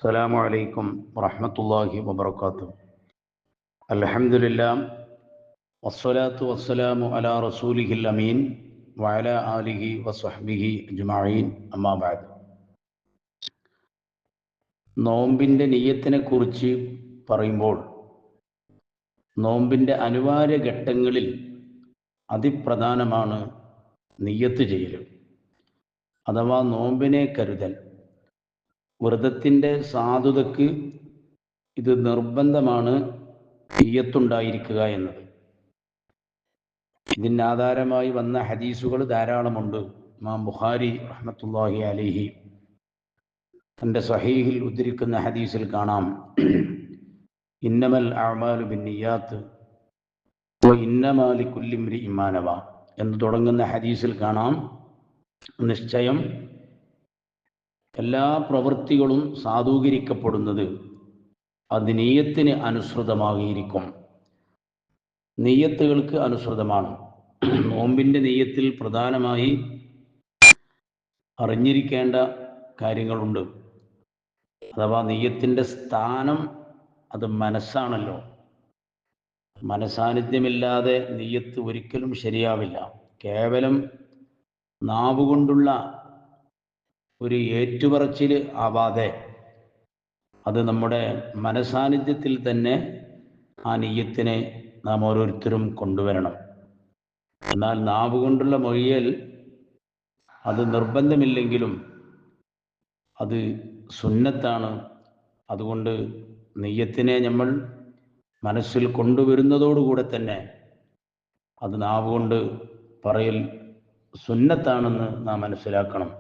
السلام عليكم ورحمة الله وبركاته. الحمد لله والصلاة والسلام على رسوله الأمين وعلى آله وصحبه أجمعين أما بعد. നോമ്പിൻ്റെ നിയ്യത്തിനെ കുറിച്ച് പറയുമ്പോൾ നോമ്പിൻ്റെ അനിവാര്യ ഘട്ടങ്ങളിൽ അതിപ്രധാനമാണ് നിയ്യത്ത് ചെയ്യൽ അഥവാ നോമ്പിനെ കരുതൽ. വ്രതത്തിൻ്റെ സാധുതയ്ക്ക് ഇത് നിർബന്ധമാണ് നിയ്യത്തുണ്ടായിരിക്കുക എന്നത്. ഇതിന് ആധാരമായി വന്ന ഹദീസുകൾ ധാരാളമുണ്ട്. ഇമാം ബുഖാരി റഹ്മത്തുള്ളാഹി അലൈഹി തൻ്റെ സഹീഹിൽ ഉദ്ധരിക്കുന്ന ഹദീസിൽ കാണാം, ഇന്നമൽ അഅ്മാലു ബിന്നിയ്യാത്ത് വ ഇന്നമാ ലികുല്ലി ഇംറിഇൻ മാ നവ എന്ന് തുടങ്ങുന്ന ഹദീസിൽ കാണാം, നിശ്ചയം എല്ലാ പ്രവൃത്തികളും സാധൂകരിക്കപ്പെടുന്നത് അത് നിയ്യത്തിന് അനുസൃതമാകിയിരിക്കും. നിയ്യത്തുകൾക്ക് അനുസൃതമാണ്. നോമ്പിൻ്റെ നിയ്യത്തിൽ പ്രധാനമായി അറിഞ്ഞിരിക്കേണ്ട കാര്യങ്ങളുണ്ട്. അഥവാ നിയ്യത്തിൻ്റെ സ്ഥാനം അത് മനസ്സാണല്ലോ. മനസാന്നിധ്യമില്ലാതെ നിയ്യത്ത് ഒരിക്കലും ശരിയാവില്ല. കേവലം നാവുകൊണ്ടുള്ള ഒരു ഏറ്റുപറച്ചിൽ ആവാതെ അത് നമ്മുടെ മനസാന്നിധ്യത്തിൽ തന്നെ ആ നിയ്യത്തിനെ നാം ഓരോരുത്തരും കൊണ്ടുവരണം. എന്നാൽ നാവുകൊണ്ടുള്ള മൊഴിയൽ അത് നിർബന്ധമില്ലെങ്കിലും അത് സുന്നത്താണ്. അതുകൊണ്ട് നിയ്യത്തിനെ നമ്മൾ മനസ്സിൽ കൊണ്ടുവരുന്നതോടുകൂടെ തന്നെ അത് നാവുകൊണ്ട് പറയൽ സുന്നത്താണെന്ന് നാം മനസ്സിലാക്കണം.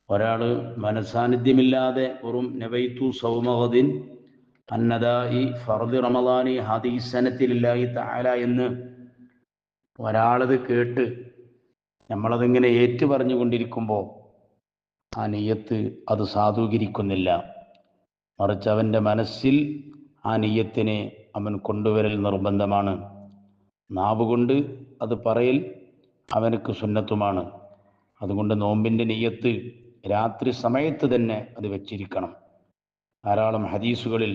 ഒരാൾ മനസാന്നിധ്യമില്ലാതെ വെറും നവൈതു സൗമഗദിൻ അന്നദായി ഫർദ് റമദാനി ഹാദി സനത്തിലില്ലാഹി തആല എന്ന് ഒരാളത് കേട്ട് നമ്മളതിങ്ങനെ ഏറ്റു പറഞ്ഞുകൊണ്ടിരിക്കുമ്പോൾ ആ നിയ്യത്ത് അത് സാധൂകരിക്കുന്നില്ല. മറിച്ച് അവൻ്റെ മനസ്സിൽ ആ നിയ്യത്തിനെ അവൻ കൊണ്ടുവരൽ നിർബന്ധമാണ്. നാവുകൊണ്ട് അത് പറയൽ അവനക്ക് സുന്നത്തുമാണ്. അതുകൊണ്ട് നോമ്പിൻ്റെ നിയ്യത്ത് രാത്രി സമയത്ത് തന്നെ അത് വെച്ചിരിക്കണം. ധാരാളം ഹദീസുകളിൽ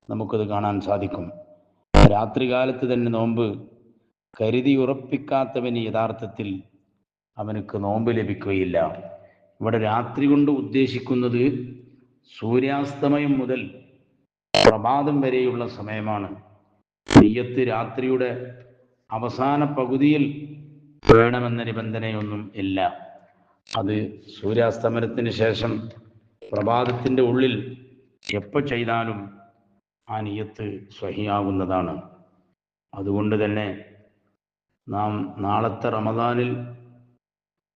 നമുക്കത് കാണാൻ സാധിക്കും. രാത്രികാലത്ത് തന്നെ നോമ്പ് കരുതി ഉറപ്പിക്കാത്തവന് യഥാർത്ഥത്തിൽ അവനക്ക് നോമ്പ് ലഭിക്കുകയില്ല. ഇവിടെ രാത്രി കൊണ്ട് ഉദ്ദേശിക്കുന്നത് സൂര്യാസ്തമയം മുതൽ പ്രഭാതം വരെയുള്ള സമയമാണ്. നിയ്യത്ത് രാത്രിയുടെ അവസാന പകുതിയിൽ വേണമെന്ന നിബന്ധനയൊന്നും ഇല്ല. അത് സൂര്യാസ്തമനത്തിന് ശേഷം പ്രഭാതത്തിൻ്റെ ഉള്ളിൽ എപ്പോൾ ചെയ്താലും ആ നിയ്യത്ത് സ്വഹിയാകുന്നതാണ്. അതുകൊണ്ട് തന്നെ നാം നാളത്തെ റമദാനിൽ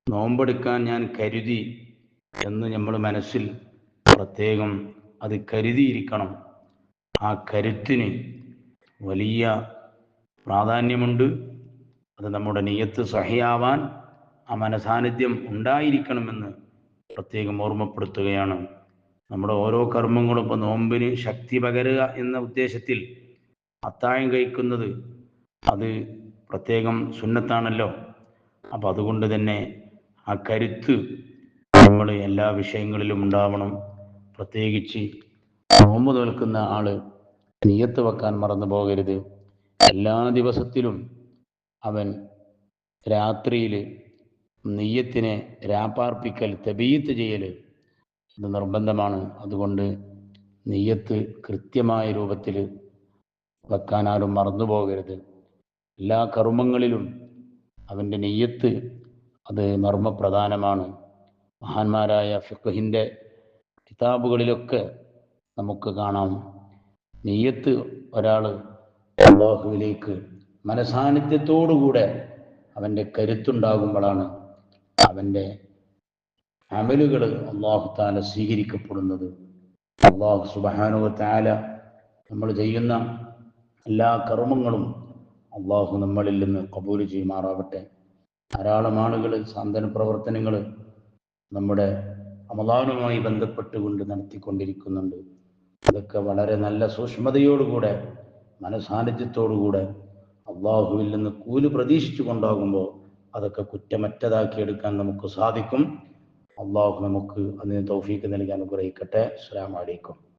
നോമ്പെടുക്കാൻ ഞാൻ കരുതി എന്ന് നമ്മൾ മനസ്സിൽ പ്രത്യേകം അത് കരുതിയിരിക്കണം. ആ കരുത്തിന് വലിയ പ്രാധാന്യമുണ്ട്. അത് നമ്മുടെ നിയ്യത്ത് സ്വഹിയാവാൻ ആ മനസാന്നിധ്യം ഉണ്ടായിരിക്കണമെന്ന് പ്രത്യേകം ഓർമ്മപ്പെടുത്തുകയാണ്. നമ്മുടെ ഓരോ കർമ്മങ്ങളും ഇപ്പോൾ നോമ്പിന് ശക്തി പകരുക എന്ന ഉദ്ദേശത്തിൽ അത്താഴം കഴിക്കുന്നത് അത് പ്രത്യേകം സുന്നത്താണല്ലോ. അപ്പം അതുകൊണ്ട് തന്നെ ആ കരുത്ത് നമ്മൾ എല്ലാ വിഷയങ്ങളിലും ഉണ്ടാവണം. പ്രത്യേകിച്ച് നോമ്പ് നിൽക്കുന്ന ആൾ നിയ്യത്ത് വെക്കാൻ മറന്നു പോകരുത്. എല്ലാ ദിവസത്തിലും അവൻ രാത്രിയിൽ നിയ്യത്തിനെ രാപ്പാർപ്പിക്കൽ തബീയത്ത് ചെയ്യൽ ഇത് നിർബന്ധമാണ്. അതുകൊണ്ട് നിയ്യത്ത് കൃത്യമായ രൂപത്തിൽ വെക്കാൻ ആരും മറന്നു പോകരുത്. എല്ലാ കർമ്മങ്ങളിലും അവൻ്റെ നിയ്യത്ത് അത് മർമ്മപ്രധാനമാണ്. മഹാന്മാരായ ഫിഖ്ഹിൻ്റെ കിതാബുകളിലൊക്കെ നമുക്ക് കാണാം, നിയ്യത്ത് ഒരാൾ അല്ലാഹുവിലേക്ക് മനസാന്നിധ്യത്തോടുകൂടെ അവൻ്റെ കരുത്തുണ്ടാകുമ്പോഴാണ് അവൻ്റെ അമലുകൾ അല്ലാഹു തആല സ്വീകരിക്കപ്പെടുന്നത്. അല്ലാഹു സുബ്ഹാനഹു വ തആല നമ്മൾ ചെയ്യുന്ന എല്ലാ കർമ്മങ്ങളും അല്ലാഹു നമ്മളിൽ നിന്ന് ഖബൂൽ ചെയ്യുമാറാവട്ടെ. ധാരാളം ആളുകൾ സാന്ത്വന പ്രവർത്തനങ്ങൾ നമ്മുടെ റമദാനുമായി ബന്ധപ്പെട്ടുകൊണ്ട് നടത്തിക്കൊണ്ടിരിക്കുന്നുണ്ട്. അതൊക്കെ വളരെ നല്ല സൂക്ഷ്മതയോടുകൂടെ മനസാന്നിധ്യത്തോടുകൂടെ അള്ളാഹുവിൽ നിന്ന് കൂലി പ്രതീക്ഷിച്ചു കൊണ്ടാകുമ്പോൾ അതൊക്കെ കുറ്റമറ്റതാക്കി എടുക്കാൻ നമുക്ക് സാധിക്കും. അള്ളാഹു നമുക്ക് അതിന് തൗഫീക്ക് നൽകി അനുഗ്രഹിക്കട്ടെ. അസ്സലാമു അലൈക്കും.